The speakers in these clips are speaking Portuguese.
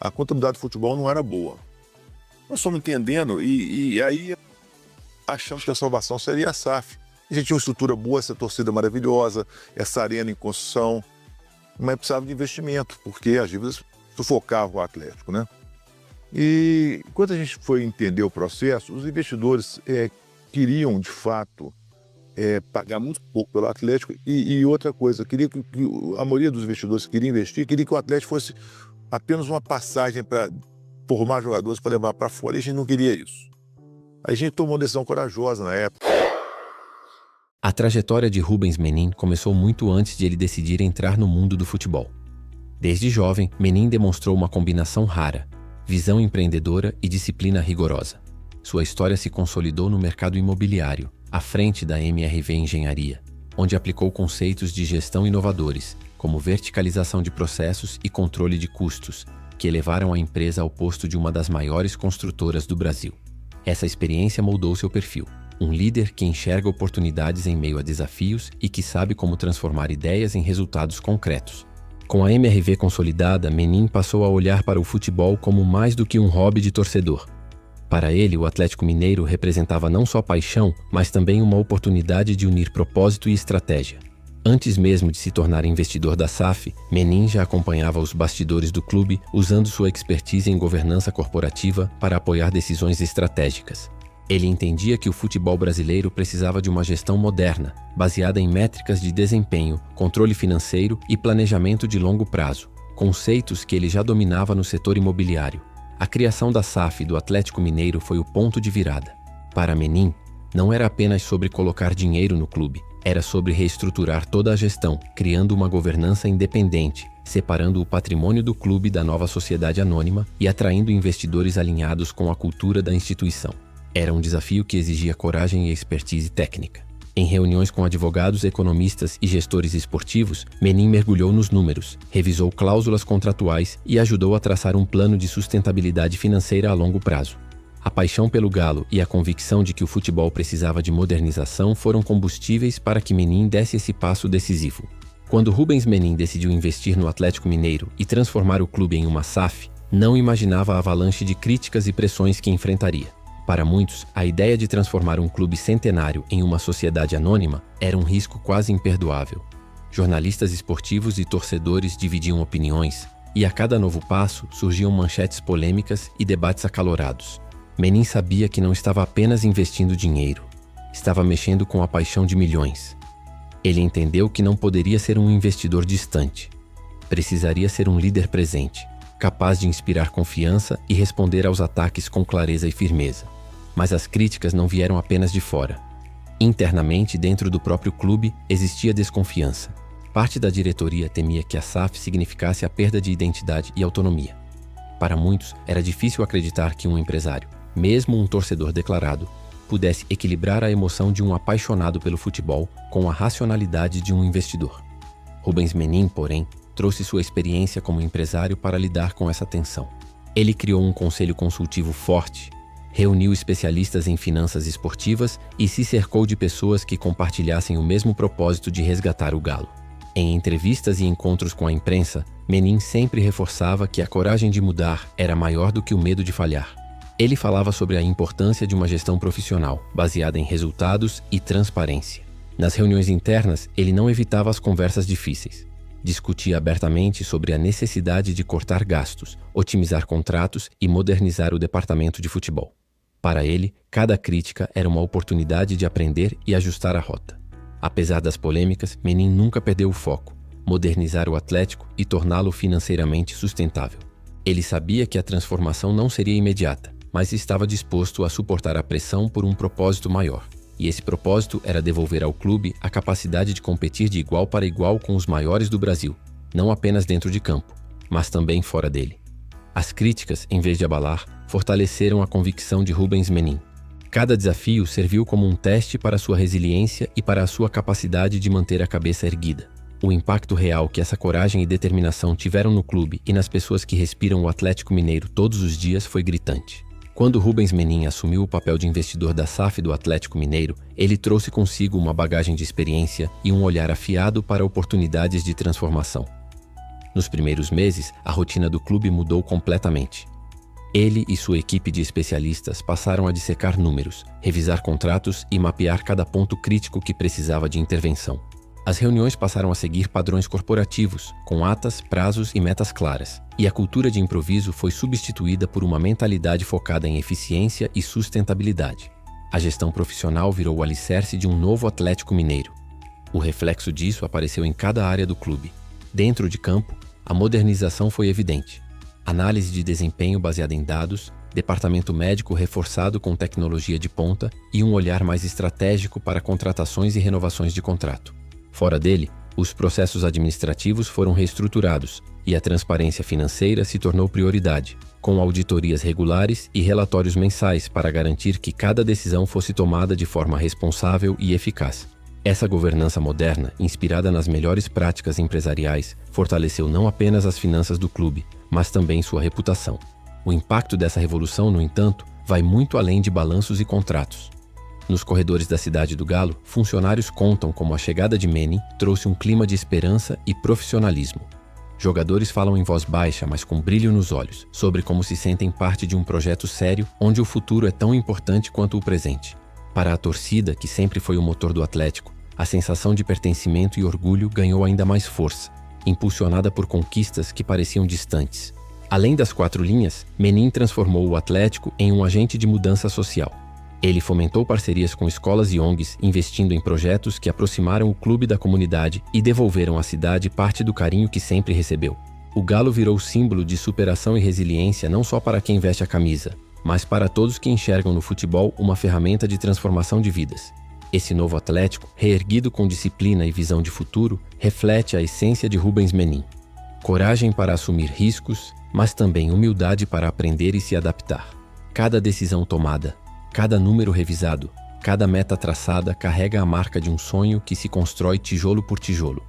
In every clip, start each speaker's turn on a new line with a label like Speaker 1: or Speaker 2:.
Speaker 1: a contabilidade do futebol não era boa. Nós fomos entendendo e aí achamos que a salvação seria a SAF. A gente tinha uma estrutura boa, essa torcida maravilhosa, essa arena em construção, mas precisava de investimento, porque as dívidas sufocavam o Atlético, né? E quando a gente foi entender o processo, os investidores queriam, de fato, pagar muito pouco pelo Atlético e outra coisa, queria que a maioria dos investidores que queria investir, queria que o Atlético fosse apenas uma passagem para formar jogadores para levar para fora, e a gente não queria isso. Aí a gente tomou uma decisão corajosa na época.
Speaker 2: A trajetória de Rubens Menin começou muito antes de ele decidir entrar no mundo do futebol. Desde jovem, Menin demonstrou uma combinação rara: visão empreendedora e disciplina rigorosa. Sua história se consolidou no mercado imobiliário, à frente da MRV Engenharia, onde aplicou conceitos de gestão inovadores, como verticalização de processos e controle de custos, que elevaram a empresa ao posto de uma das maiores construtoras do Brasil. Essa experiência moldou seu perfil: um líder que enxerga oportunidades em meio a desafios e que sabe como transformar ideias em resultados concretos. Com a MRV consolidada, Menin passou a olhar para o futebol como mais do que um hobby de torcedor. Para ele, o Atlético Mineiro representava não só paixão, mas também uma oportunidade de unir propósito e estratégia. Antes mesmo de se tornar investidor da SAF, Menin já acompanhava os bastidores do clube, usando sua expertise em governança corporativa para apoiar decisões estratégicas. Ele entendia que o futebol brasileiro precisava de uma gestão moderna, baseada em métricas de desempenho, controle financeiro e planejamento de longo prazo, conceitos que ele já dominava no setor imobiliário. A criação da SAF do Atlético Mineiro foi o ponto de virada. Para Menin, não era apenas sobre colocar dinheiro no clube, era sobre reestruturar toda a gestão, criando uma governança independente, separando o patrimônio do clube da nova sociedade anônima e atraindo investidores alinhados com a cultura da instituição. Era um desafio que exigia coragem e expertise técnica. Em reuniões com advogados, economistas e gestores esportivos, Menin mergulhou nos números, revisou cláusulas contratuais e ajudou a traçar um plano de sustentabilidade financeira a longo prazo. A paixão pelo Galo e a convicção de que o futebol precisava de modernização foram combustíveis para que Menin desse esse passo decisivo. Quando Rubens Menin decidiu investir no Atlético Mineiro e transformar o clube em uma SAF, não imaginava a avalanche de críticas e pressões que enfrentaria. Para muitos, a ideia de transformar um clube centenário em uma sociedade anônima era um risco quase imperdoável. Jornalistas esportivos e torcedores dividiam opiniões, e a cada novo passo surgiam manchetes polêmicas e debates acalorados. Menin sabia que não estava apenas investindo dinheiro, estava mexendo com a paixão de milhões. Ele entendeu que não poderia ser um investidor distante. Precisaria ser um líder presente, capaz de inspirar confiança e responder aos ataques com clareza e firmeza. Mas as críticas não vieram apenas de fora. Internamente, dentro do próprio clube, existia desconfiança. Parte da diretoria temia que a SAF significasse a perda de identidade e autonomia. Para muitos, era difícil acreditar que um empresário, mesmo um torcedor declarado, pudesse equilibrar a emoção de um apaixonado pelo futebol com a racionalidade de um investidor. Rubens Menin, porém, trouxe sua experiência como empresário para lidar com essa tensão. Ele criou um conselho consultivo forte, reuniu especialistas em finanças esportivas e se cercou de pessoas que compartilhassem o mesmo propósito de resgatar o Galo. Em entrevistas e encontros com a imprensa, Menin sempre reforçava que a coragem de mudar era maior do que o medo de falhar. Ele falava sobre a importância de uma gestão profissional, baseada em resultados e transparência. Nas reuniões internas, ele não evitava as conversas difíceis. Discutia abertamente sobre a necessidade de cortar gastos, otimizar contratos e modernizar o departamento de futebol. Para ele, cada crítica era uma oportunidade de aprender e ajustar a rota. Apesar das polêmicas, Menin nunca perdeu o foco: modernizar o Atlético e torná-lo financeiramente sustentável. Ele sabia que a transformação não seria imediata, mas estava disposto a suportar a pressão por um propósito maior. E esse propósito era devolver ao clube a capacidade de competir de igual para igual com os maiores do Brasil, não apenas dentro de campo, mas também fora dele. As críticas, em vez de abalar, fortaleceram a convicção de Rubens Menin. Cada desafio serviu como um teste para sua resiliência e para a sua capacidade de manter a cabeça erguida. O impacto real que essa coragem e determinação tiveram no clube e nas pessoas que respiram o Atlético Mineiro todos os dias foi gritante. Quando Rubens Menin assumiu o papel de investidor da SAF do Atlético Mineiro, ele trouxe consigo uma bagagem de experiência e um olhar afiado para oportunidades de transformação. Nos primeiros meses, a rotina do clube mudou completamente. Ele e sua equipe de especialistas passaram a dissecar números, revisar contratos e mapear cada ponto crítico que precisava de intervenção. As reuniões passaram a seguir padrões corporativos, com atas, prazos e metas claras, e a cultura de improviso foi substituída por uma mentalidade focada em eficiência e sustentabilidade. A gestão profissional virou o alicerce de um novo Atlético Mineiro. O reflexo disso apareceu em cada área do clube. Dentro de campo, a modernização foi evidente. Análise de desempenho baseada em dados, departamento médico reforçado com tecnologia de ponta e um olhar mais estratégico para contratações e renovações de contrato. Fora dele, os processos administrativos foram reestruturados e a transparência financeira se tornou prioridade, com auditorias regulares e relatórios mensais para garantir que cada decisão fosse tomada de forma responsável e eficaz. Essa governança moderna, inspirada nas melhores práticas empresariais, fortaleceu não apenas as finanças do clube, mas também sua reputação. O impacto dessa revolução, no entanto, vai muito além de balanços e contratos. Nos corredores da Cidade do Galo, funcionários contam como a chegada de Menin trouxe um clima de esperança e profissionalismo. Jogadores falam em voz baixa, mas com brilho nos olhos, sobre como se sentem parte de um projeto sério onde o futuro é tão importante quanto o presente. Para a torcida, que sempre foi o motor do Atlético, a sensação de pertencimento e orgulho ganhou ainda mais força, impulsionada por conquistas que pareciam distantes. Além das 4 linhas, Menin transformou o Atlético em um agente de mudança social. Ele fomentou parcerias com escolas e ONGs, investindo em projetos que aproximaram o clube da comunidade e devolveram à cidade parte do carinho que sempre recebeu. O Galo virou símbolo de superação e resiliência não só para quem veste a camisa, mas para todos que enxergam no futebol uma ferramenta de transformação de vidas. Esse novo Atlético, reerguido com disciplina e visão de futuro, reflete a essência de Rubens Menin. Coragem para assumir riscos, mas também humildade para aprender e se adaptar. Cada decisão tomada, cada número revisado, cada meta traçada carrega a marca de um sonho que se constrói tijolo por tijolo.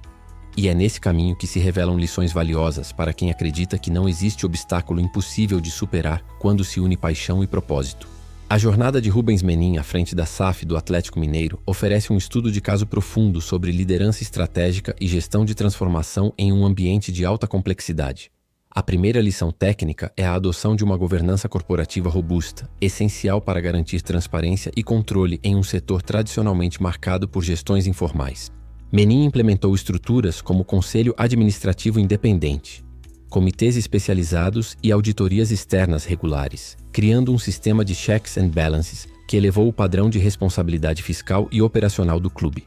Speaker 2: E é nesse caminho que se revelam lições valiosas para quem acredita que não existe obstáculo impossível de superar quando se une paixão e propósito. A jornada de Rubens Menin à frente da SAF do Atlético Mineiro oferece um estudo de caso profundo sobre liderança estratégica e gestão de transformação em um ambiente de alta complexidade. A primeira lição técnica é a adoção de uma governança corporativa robusta, essencial para garantir transparência e controle em um setor tradicionalmente marcado por gestões informais. Menin implementou estruturas como Conselho Administrativo Independente, comitês especializados e auditorias externas regulares, criando um sistema de checks and balances que elevou o padrão de responsabilidade fiscal e operacional do clube.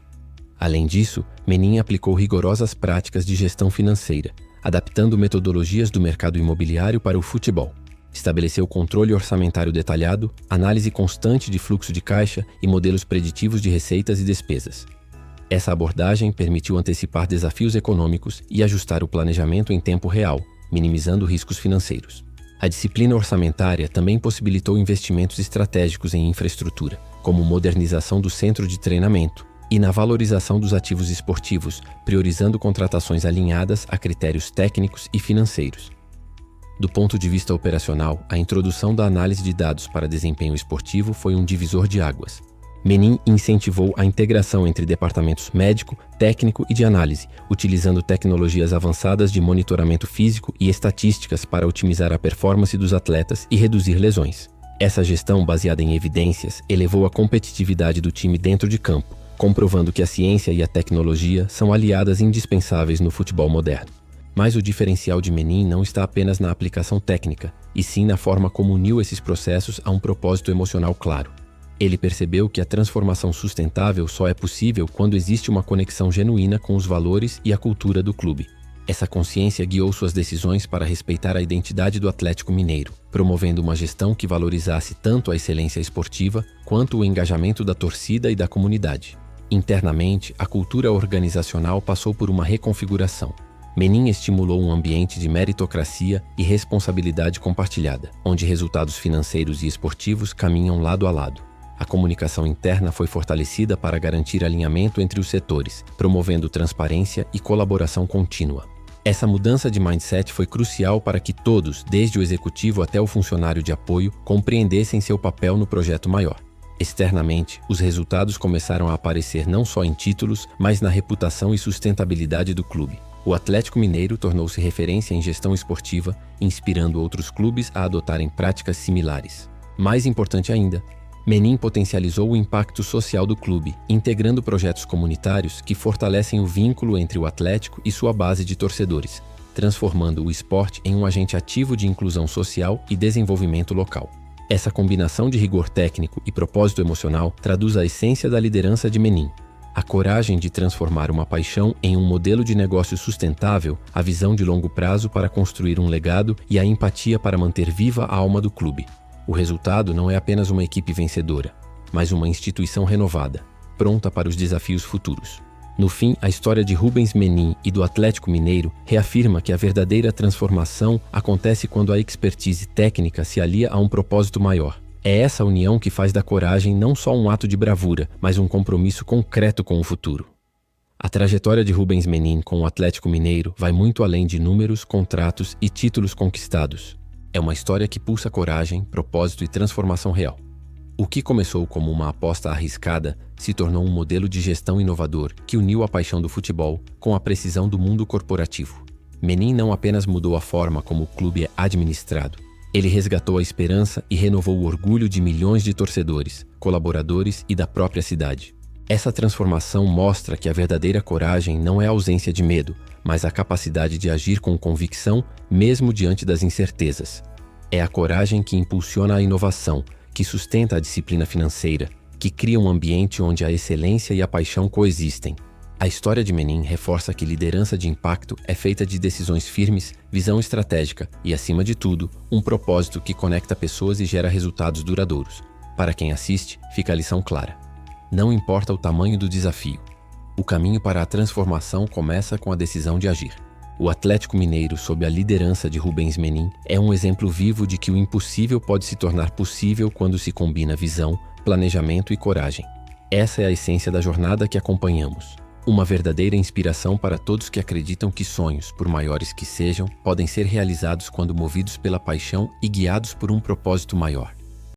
Speaker 2: Além disso, Menin aplicou rigorosas práticas de gestão financeira, adaptando metodologias do mercado imobiliário para o futebol. Estabeleceu controle orçamentário detalhado, análise constante de fluxo de caixa e modelos preditivos de receitas e despesas. Essa abordagem permitiu antecipar desafios econômicos e ajustar o planejamento em tempo real, minimizando riscos financeiros. A disciplina orçamentária também possibilitou investimentos estratégicos em infraestrutura, como modernização do centro de treinamento, e na valorização dos ativos esportivos, priorizando contratações alinhadas a critérios técnicos e financeiros. Do ponto de vista operacional, a introdução da análise de dados para desempenho esportivo foi um divisor de águas. Menin incentivou a integração entre departamentos médico, técnico e de análise, utilizando tecnologias avançadas de monitoramento físico e estatísticas para otimizar a performance dos atletas e reduzir lesões. Essa gestão baseada em evidências elevou a competitividade do time dentro de campo, comprovando que a ciência e a tecnologia são aliadas indispensáveis no futebol moderno. Mas o diferencial de Menin não está apenas na aplicação técnica, e sim na forma como uniu esses processos a um propósito emocional claro. Ele percebeu que a transformação sustentável só é possível quando existe uma conexão genuína com os valores e a cultura do clube. Essa consciência guiou suas decisões para respeitar a identidade do Atlético Mineiro, promovendo uma gestão que valorizasse tanto a excelência esportiva quanto o engajamento da torcida e da comunidade. Internamente, a cultura organizacional passou por uma reconfiguração. Menin estimulou um ambiente de meritocracia e responsabilidade compartilhada, onde resultados financeiros e esportivos caminham lado a lado. A comunicação interna foi fortalecida para garantir alinhamento entre os setores, promovendo transparência e colaboração contínua. Essa mudança de mindset foi crucial para que todos, desde o executivo até o funcionário de apoio, compreendessem seu papel no projeto maior. Externamente, os resultados começaram a aparecer não só em títulos, mas na reputação e sustentabilidade do clube. O Atlético Mineiro tornou-se referência em gestão esportiva, inspirando outros clubes a adotarem práticas similares. Mais importante ainda, Menin potencializou o impacto social do clube, integrando projetos comunitários que fortalecem o vínculo entre o Atlético e sua base de torcedores, transformando o esporte em um agente ativo de inclusão social e desenvolvimento local. Essa combinação de rigor técnico e propósito emocional traduz a essência da liderança de Menin. A coragem de transformar uma paixão em um modelo de negócio sustentável, a visão de longo prazo para construir um legado e a empatia para manter viva a alma do clube. O resultado não é apenas uma equipe vencedora, mas uma instituição renovada, pronta para os desafios futuros. No fim, a história de Rubens Menin e do Atlético Mineiro reafirma que a verdadeira transformação acontece quando a expertise técnica se alia a um propósito maior. É essa união que faz da coragem não só um ato de bravura, mas um compromisso concreto com o futuro. A trajetória de Rubens Menin com o Atlético Mineiro vai muito além de números, contratos e títulos conquistados. É uma história que pulsa coragem, propósito e transformação real. O que começou como uma aposta arriscada se tornou um modelo de gestão inovador que uniu a paixão do futebol com a precisão do mundo corporativo. Menin não apenas mudou a forma como o clube é administrado, ele resgatou a esperança e renovou o orgulho de milhões de torcedores, colaboradores e da própria cidade. Essa transformação mostra que a verdadeira coragem não é a ausência de medo, mas a capacidade de agir com convicção mesmo diante das incertezas. É a coragem que impulsiona a inovação, que sustenta a disciplina financeira, que cria um ambiente onde a excelência e a paixão coexistem. A história de Menin reforça que liderança de impacto é feita de decisões firmes, visão estratégica e, acima de tudo, um propósito que conecta pessoas e gera resultados duradouros. Para quem assiste, fica a lição clara. Não importa o tamanho do desafio. O caminho para a transformação começa com a decisão de agir. O Atlético Mineiro, sob a liderança de Rubens Menin, é um exemplo vivo de que o impossível pode se tornar possível quando se combina visão, planejamento e coragem. Essa é a essência da jornada que acompanhamos. Uma verdadeira inspiração para todos que acreditam que sonhos, por maiores que sejam, podem ser realizados quando movidos pela paixão e guiados por um propósito maior.